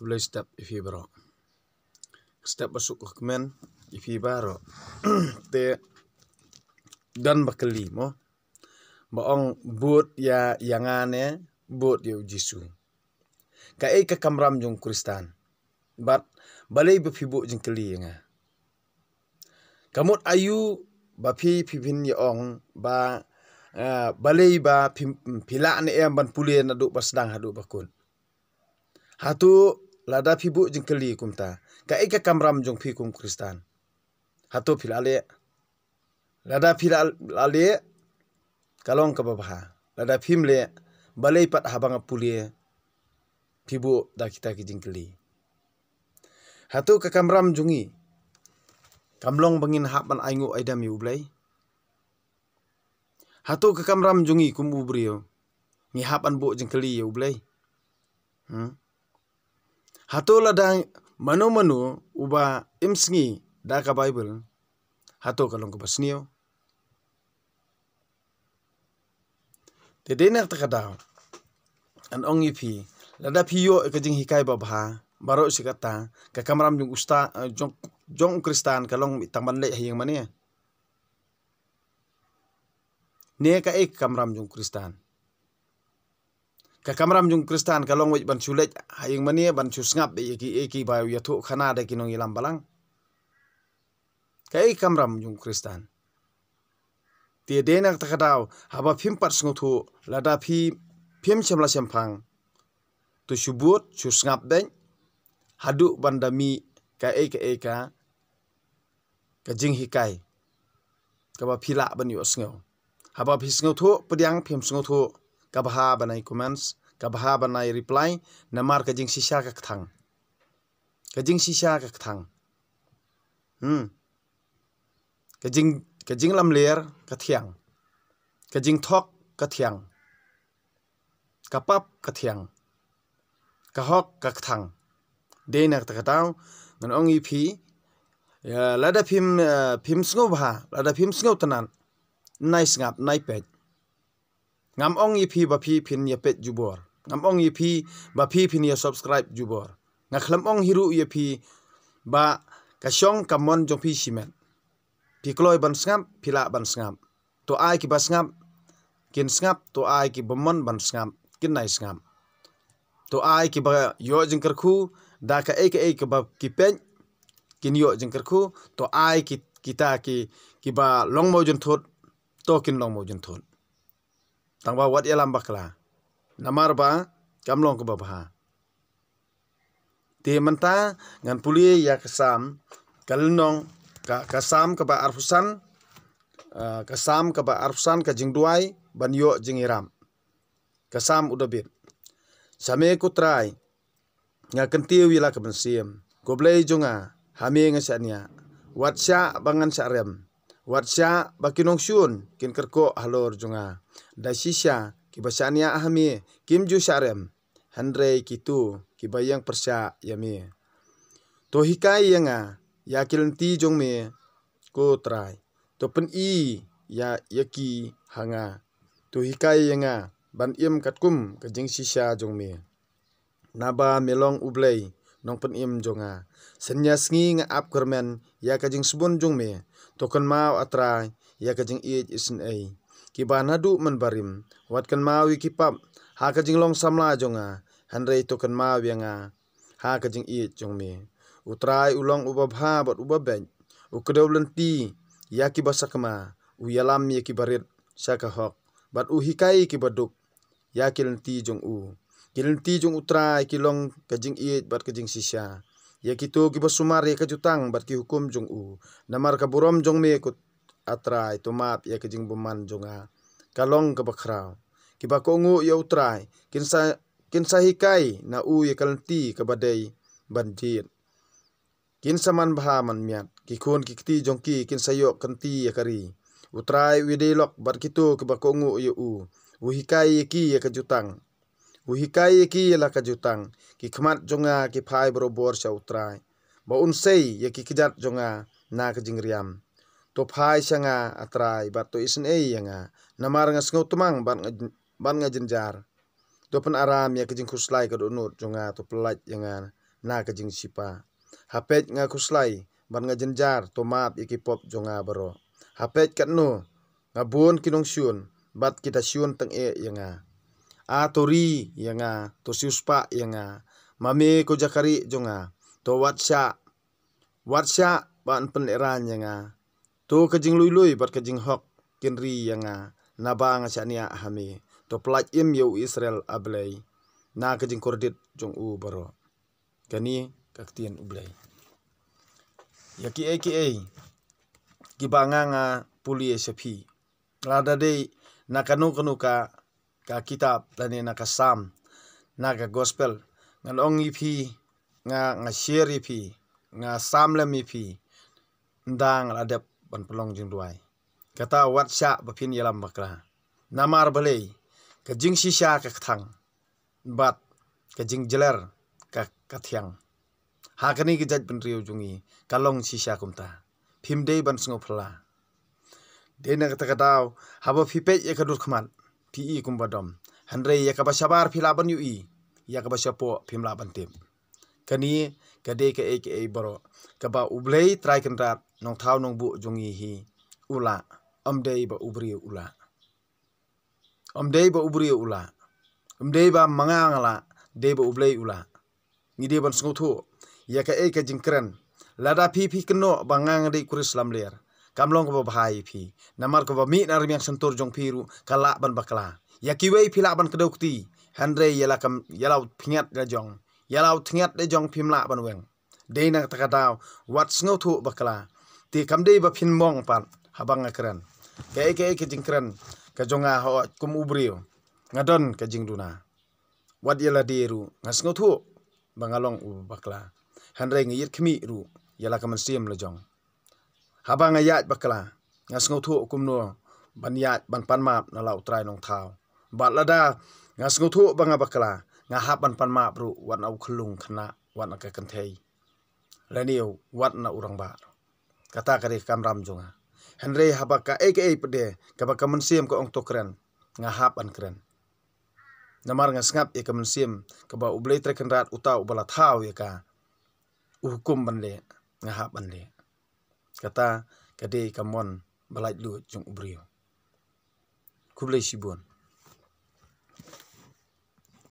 Kulay step ifi baro. Step masuk ke kemen ifi baro. Te dan bakali mo. Baong buat ya yangane buat ya Jisu. Kai ka kamram jong Kristan. Bat balai befibu jeng keli nga. Kamut ayu bafi pipin ya ong ba balai ba pila ne em ban pule na du basdang hadu bakun. Hatu lada fibu jeng keli kumta. Kai ka kamram jong pi kum Kristan. Hatu pilale. Lada pilale kalong ka babaha. Lada pimle balai pat habang pule fibu da kita ki jeng keli. Hatu ka kamram jongi. Kamlong bangin hapan aingu aidam yu blai. Hatu ka kamram jongi kum ubrio. Ngi hapan bo jeng keli yu blai. Hatu lada manu uba imsngi da ka Bible. Hatu kalong ka basnio. Tede nak takadaw. An ong ipi lada piyo ka jeng hikai babaha. Baro si kata ka kamram jong usta jong Kristan kalong itangban le hiyang mania. Ne ka ek kamram jong Kristan. Ka kamram jong Kristan kalong wit ban sulet hiyang mania ban susngap eki bayu yatu khana da kinong ilam balang. Ka ek kamram jong Kristan. Tie denak takadaw haba phim pat sngotu lada phim semla sempang. Tu subut susngap den hadu bandami ka eka ka jing hikai ka ba phila ban yu sngo haba phi sngo tho pediang phim sngo tho ka baha banai comments ka baha banai reply namar ka jing sisa ka thang ka jing lam ler ka thiang ka jing thok ka thiang ka pap ka thiang ka hok ka thang denak takataw ngan ong ipi ya lada phim sngo baha lada phim sngo tanan nai ngap nai pet ngam ong ipi ba phi phin ya pet jubor ngam ong ipi ba phi phin ya subscribe jubor ngaklam ong hiru ya phi ba kasyong kamon jong phi simen pi kloy ban ngap phila ban ngap to ai ki bas ngap kin ngap to ai ki bomon ban ngap kin nai ngap to ai ki ba yo jeng kerku da ka eka ba ki pen kin yo jeng kerku to ai kita ki ba long mo jun thot to kin long mo jun thot tang ba wat yalam bakla namar ba kamlong ko babaha te manta ngan puli ya kasam kalnong kasam ka ba arfusan ka jingduai ban yo jingiram kasam udabit same ko try nga kentiu wila ka bensim goblei jonga hame nga sanya watsya bangan sarem watsya bakinong syun kin kerko halor jonga dasisya ki basania hame kimju sarem handre kitu ki bayang persya yame to hikai yanga ya kilenti jong me ko try to pen I ya yaki hanga to hikai yanga ban im katkum ka jing sisya jong me naba melong ublei nong pen im jonga senya sngi nga ap kermen ya ka jing subon jong me to kan mau atrai ya ka jing it isin ai ki banadu man barim wat kan mau ki pap ha ka jing long samla jonga hanrei to kan mau yanga ha ka jing it jong me utrai ulong ubabha bat ubaben ukedawlenti ya ki basakma uyalam ya ki barit saka hok bat uhikai ki baduk ya kilenti jong kilenti jong utrai kilong kajing it bat kajing sisya ya kito ki basumar ya kajutang bat ki hukum jong namar ka burom jong me kut atrai to map ya kajing buman jonga kalong ka bakraw ki bakongu ya utrai kinsa hikai na ya kalenti ka badai bandit kinsa man baha man miat ki khon ki kti jong ki kinsa yo kanti ya kari utrai widelok bat kito ki bakongu ya uhikai ki ya kajutang uhikai ki la kajutang ki khmat jonga ki phai borobor sa utrai ba unsei ya ki kijat jonga na ka jingriam to phai sanga atrai bat to isen yanga namar nga sngo tumang ban nga jinjar to pen aram ya ka jing khuslai ka donut jonga to pelat yanga na kajing sipa. Hapet nga kuslay ban nga jenjar tomap ikipop jonga baro. Hapet katno nga buon kinong syun bat kita syun teng yanga. A tori yanga to siuspa yanga. Mame ko jakari jonga to watsya ban peneran yanga. To kajing lui bat kajing hok kinri yanga naba nga syania hami. To pelat im yau Israel ablay na kajing kordit jong u baro. Kani kaktian ublay. Yaki kibanga nga puli sepi. Lada de nakanu ka kitab lani nakasam naga gospel ngalong ipi nga share ipi nga samlam ipi ndang ladap ban pelong jing duai. Kata watsya bapin yalam bakla. Namar balay kajing sisya kaktang bat kajing jeler kathyang. Hakani gejat benriu jungi kalong sisya kumta. Pimdei ban sengo pela. Dena kata kadau haba pipet ya kadur kemat pi kumbadom. Handrei ya kaba sabar pilaban yui ya kaba sapo pimlaban tim. Kani kade ke baro kaba ublei trai kendrat nong thau nong bu jungi hi ula amdei ba ubri ula. Amdei ba ubri ula. Amdei ba mangangala dei ba ublei ula. Ngide ban sengo thu ya ka jingkren lada pi keno bangang dei kuris lam ler. Kamlong ko bahai pi namar ko mi nar yang sentur jong piru kala ban bakla. Ya kiwei pila ban kedokti handrei yala kam yalau pingat ga jong. Yalau tingat de jong pimla ban weng. Dei na takadau wat sengo thu bakla. Ti kamdei ba pin mong pan habang keren. Ke jingkren ka jonga ho kum ubrio ngadon ka jingduna. Wat yala deru ngasngo thu bangalong u bakla. Handrei ngiyit kemi ru yala kam sim le jong. Habang ayat bakla ngasngo thu kumno ban yat ban panmap na lau trai nong thau. Bat lada ngasngo thu banga bakla ngahap ban panmap ru wat na ukhlung khna wat na ka kanthei. Laniu wat na urang bar. Kata kare kamram jonga. Handrei habaka pede kabaka mensim ko ong tokren ngahap an kren. Namar ngasngap ka mensim kaba ublei trekenrat utau bala thau ka uhukum banle ngahap banle. Kata kade kamon balai lu jong ubrio. Kublai sibun.